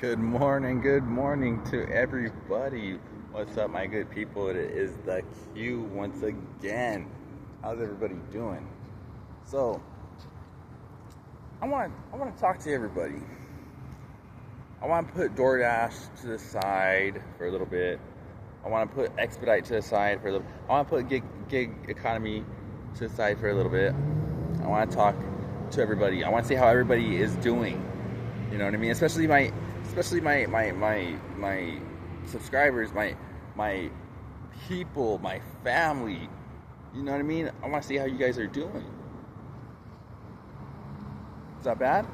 Good morning to everybody. What's up, my good people? It is the Q once again. How's everybody doing? So, I want to talk to everybody. I want to put DoorDash to the side for a little bit. I want to put Expedite to the side for a little. I want to put gig economy to the side for a little bit. I want to talk to everybody. I want to see how everybody is doing. You know what I mean? Especially my subscribers, my people, my family. You know what I mean? I want to see how you guys are doing. Is that bad?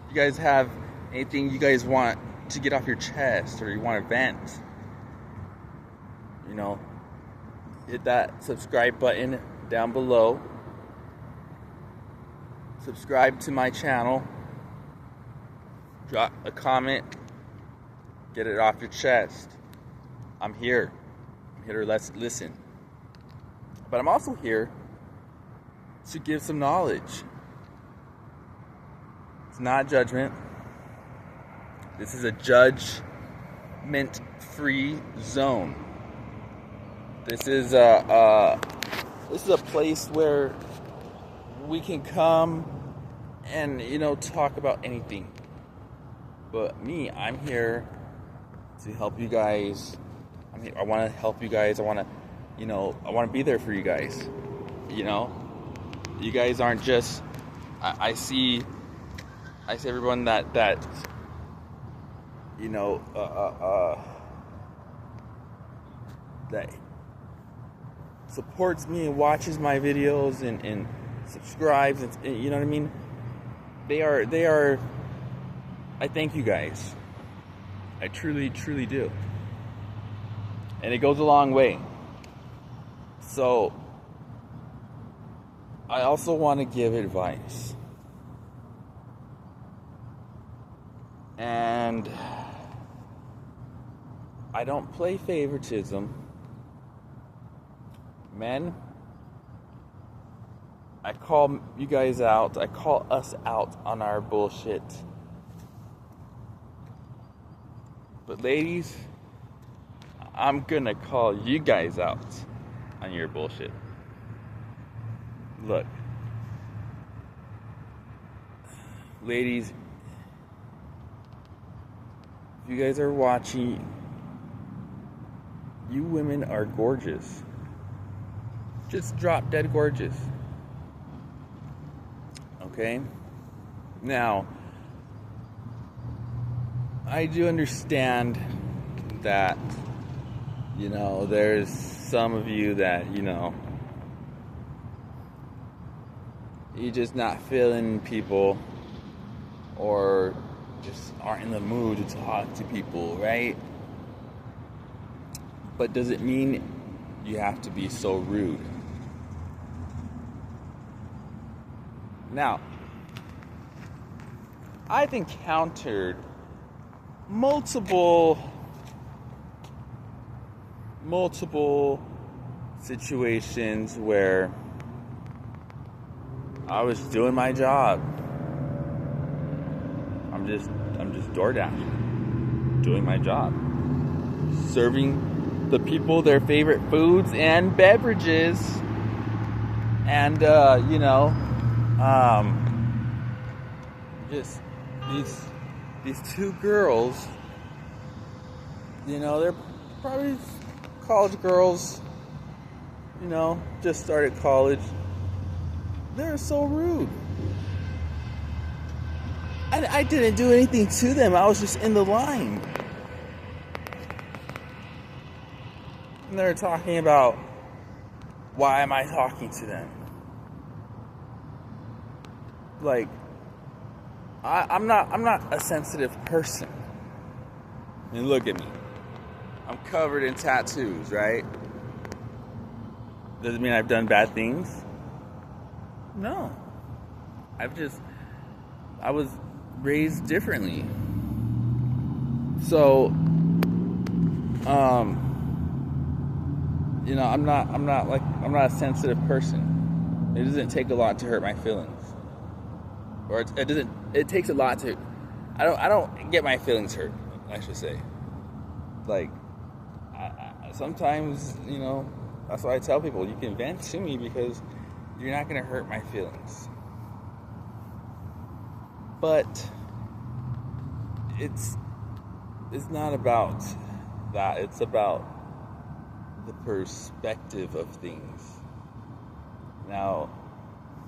You guys have anything you guys want to get off your chest, or you want to vent? You know, hit that subscribe button down below. Subscribe to my channel. Drop a comment. Get it off your chest. I'm here. I'm here to listen. But I'm also here to give some knowledge. It's not judgment. This is a judgment-free zone. This is a place where we can come and, talk about anything. But me, I'm here to help you guys. I want to help you guys. I want to be there for you guys. You guys aren't just. I see everyone that that supports me and watches my videos and subscribes, and you know what I mean. They are. I thank you guys. I truly do. And it goes a long way. So, I also want to give advice. And I don't play favoritism. Men, I call you guys out. I call us out on our bullshit. But ladies, I'm gonna call you guys out on your bullshit. Look, ladies, if you guys are watching, you women are gorgeous. Just drop dead gorgeous. Okay? Now, I do understand that, there's some of you that, you're just not feeling people or just aren't in the mood to talk to people, right? But does it mean you have to be so rude? Now, I've encountered multiple situations where I was doing my job. I'm just DoorDashing, doing my job, serving the people their favorite foods and beverages, and just these two girls, they're probably college girls, just started college. They're so rude. I didn't do anything to them. I was just in the line. And they're talking about, why am I talking to them? Like, I'm not a sensitive person. I mean, look at me. I'm covered in tattoos, right? Does it mean I've done bad things? No. I was raised differently. So, I'm not a sensitive person. It doesn't take a lot to hurt my feelings. Or it takes a lot to I don't get my feelings hurt, I should say. Like, sometimes, that's why I tell people, you can vent to me because you're not going to hurt my feelings. But it's not about that. It's about the perspective of things. Now,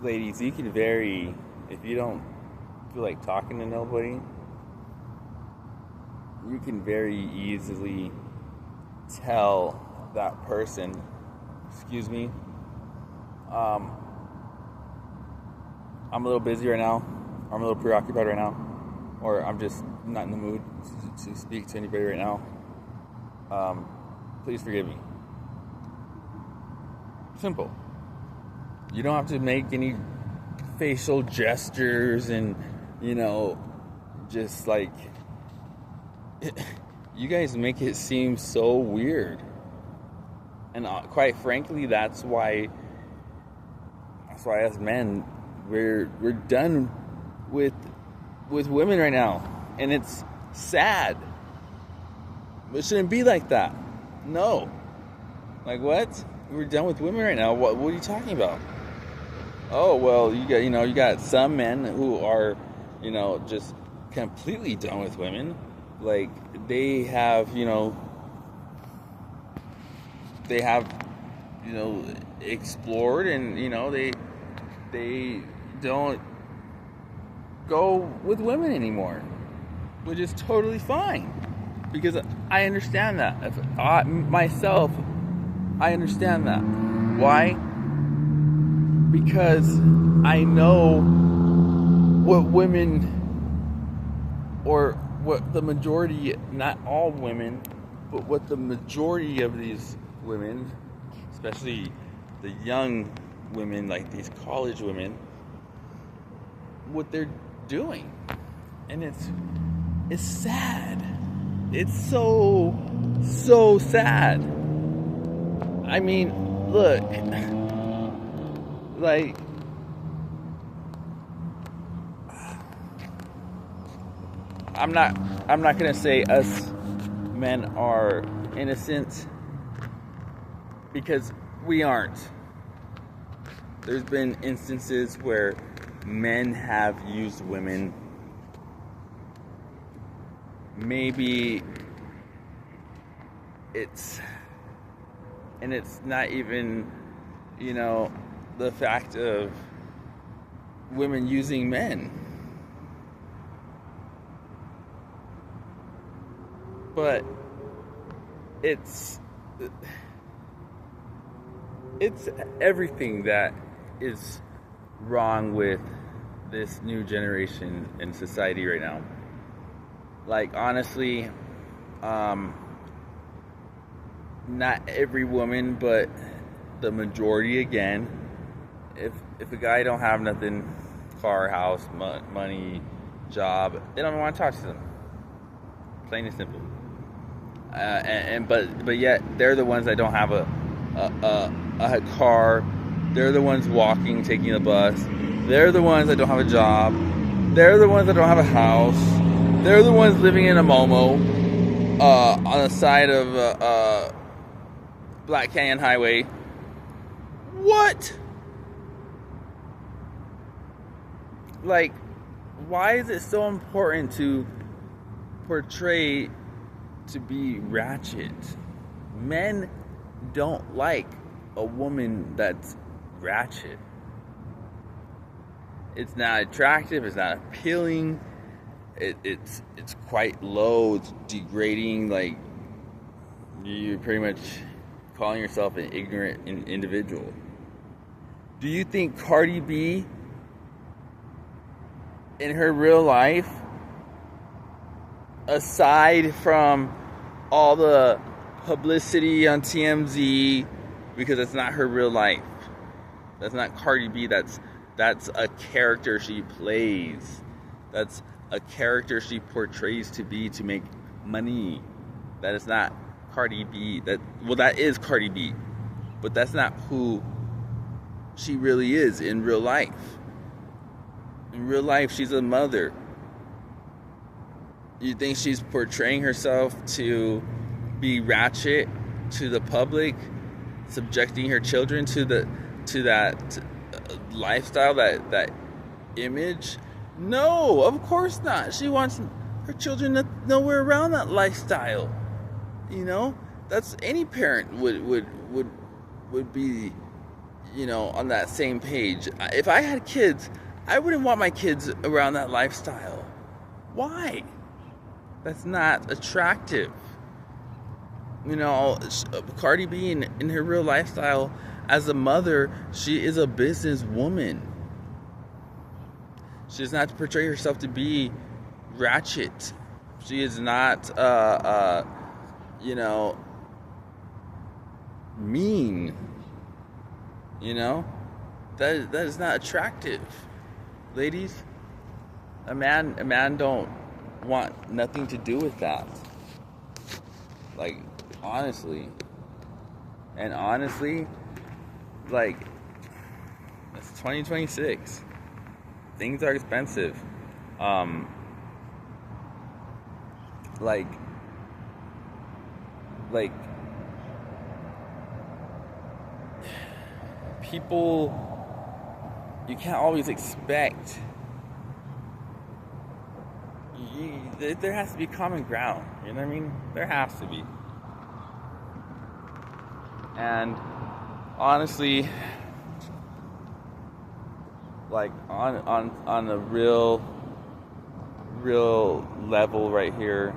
ladies, you can vary if you don't feel like talking to nobody. You can very easily tell that person, excuse me, I'm a little busy right now, or I'm a little preoccupied right now, or I'm just not in the mood to speak to anybody right now. Please forgive me. Simple. You don't have to make any facial gestures and, just like, you guys make it seem so weird. And quite frankly, that's why as men, we're done with women right now. And it's sad. It shouldn't be like that. No. Like, what? We're done with women right now. What are you talking about? Oh, well, you got some men who are, just completely done with women. Like, they have explored, and, they don't go with women anymore, which is totally fine, because I understand that. I understand that. Why? Because I know what women, or what the majority, not all women, but what the majority of these women, especially the young women, like these college women, what they're doing. And it's sad. It's so sad. I mean, look, like, I'm not gonna say us men are innocent, because we aren't. There's been instances where men have used women. Maybe it's not even, the fact of women using men. But it's everything that is wrong with this new generation in society right now. Like, honestly, not every woman, but the majority, again, if a guy don't have nothing, car, house, money, job, they don't want to talk to them. Plain and simple. But yet they're the ones that don't have a car. They're the ones walking, taking the bus. They're the ones that don't have a job. They're the ones that don't have a house. They're the ones living in a Momo on the side of Black Canyon Highway. What? Like, why is it so important to portray to be ratchet? Men don't like a woman that's ratchet. It's not attractive. It's not appealing. It's quite low. It's degrading. Like, you're pretty much calling yourself an ignorant individual. Do you think Cardi B, in her real life, aside from all the publicity on TMZ, because it's not her real life, that's not Cardi B, that's a character she plays, that's a character she portrays to be to make money, that is not Cardi B. That is Cardi B, but that's not who she really is in real life. In real life, she's a mother. You think she's portraying herself to be ratchet to the public, subjecting her children to that lifestyle, that image? No, of course not. She wants her children to nowhere around that lifestyle. You know, that's any parent would be, on that same page. If I had kids, I wouldn't want my kids around that lifestyle. Why? That's not attractive. Cardi B in her real lifestyle as a mother, she is a businesswoman. She does not have to portray herself to be ratchet. She is not, mean. That is not attractive, ladies. A man don't want nothing to do with that. Like, honestly, like, it's 2026. Things are expensive. Like people, you can't always expect. There has to be common ground. You know what I mean? There has to be. And honestly, like on a real level right here,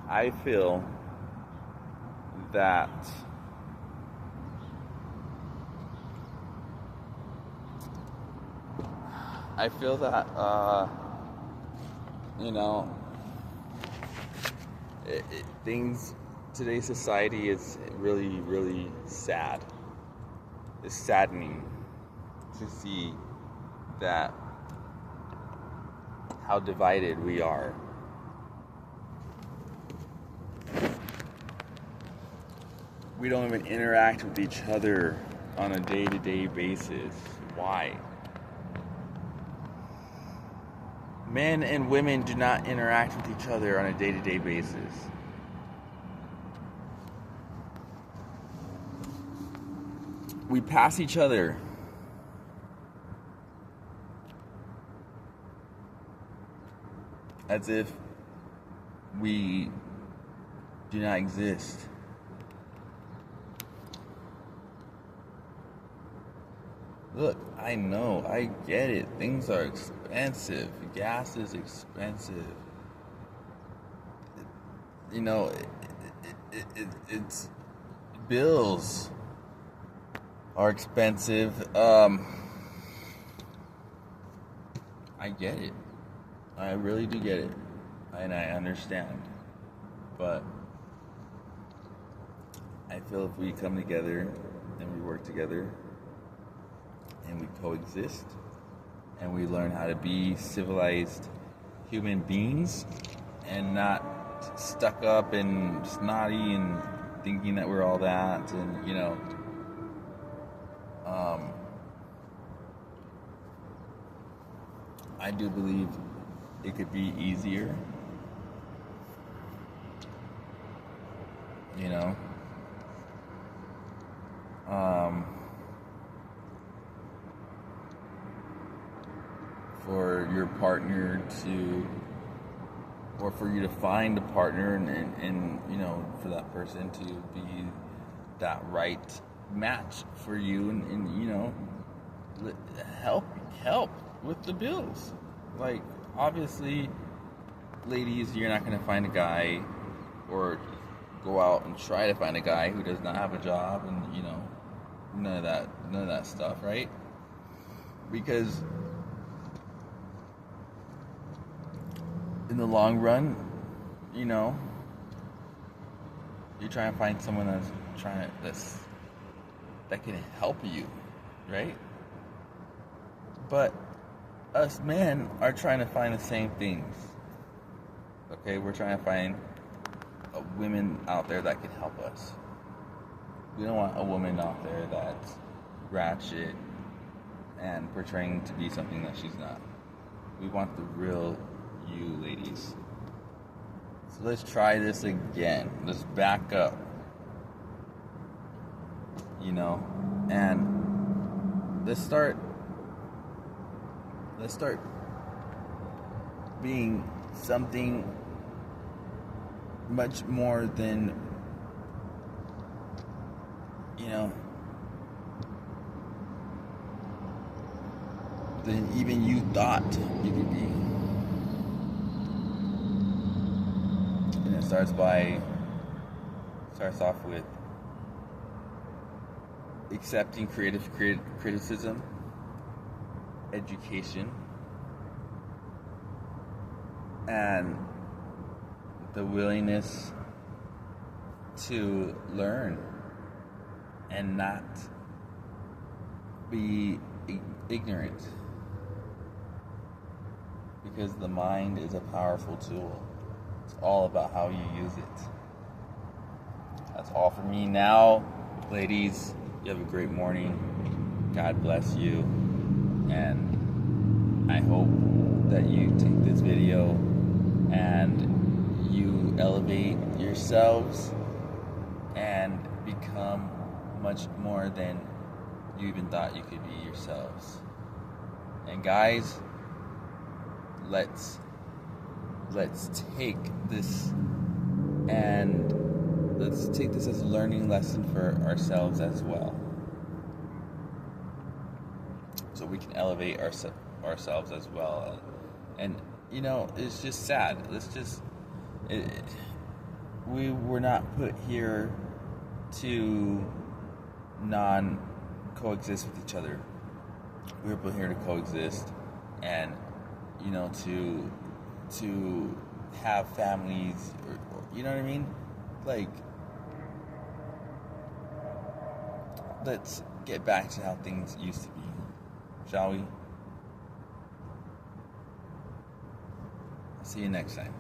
I feel that things, today's society is really sad. It's saddening to see that how divided we are. We don't even interact with each other on a day-to-day basis. Why? Men and women do not interact with each other on a day-to-day basis. We pass each other. As if we do not exist. Look, I know, I get it. Things are expensive. Gas is expensive. It's bills are expensive. I get it. I really do get it. And I understand. But I feel if we come together and we work together and we coexist and we learn how to be civilized human beings and not stuck up and snotty and thinking that we're all that, and I do believe it could be easier, for your partner to, or for you to find a partner and for that person to be that right match for you and help with the bills. Like, obviously, ladies, you're not going to find a guy or go out and try to find a guy who does not have a job and none of that stuff, right? Because in the long run, you're trying to find someone that can help you, right? But us men are trying to find the same things. Okay, we're trying to find women out there that can help us. We don't want a woman out there that's ratchet and portraying to be something that she's not. We want the real you, ladies. So let's try this again. Let's back up. You know, and let's start being something much more than, you know, than even you thought you could be. And it starts off with accepting criticism, education, and the willingness to learn and not be ignorant, because the mind is a powerful tool. It's all about how you use it. That's all for me now, ladies. You have a great morning. God bless you. And I hope that you take this video and you elevate yourselves and become much more than you even thought you could be yourselves. And guys, let's take this as a learning lesson for ourselves as well, so we can elevate ourselves as well. And you know, it's just sad. We were not put here to coexist with each other. We were put here to coexist, and you know, to have families, or you know what I mean? Like, let's get back to how things used to be, shall we? See you next time.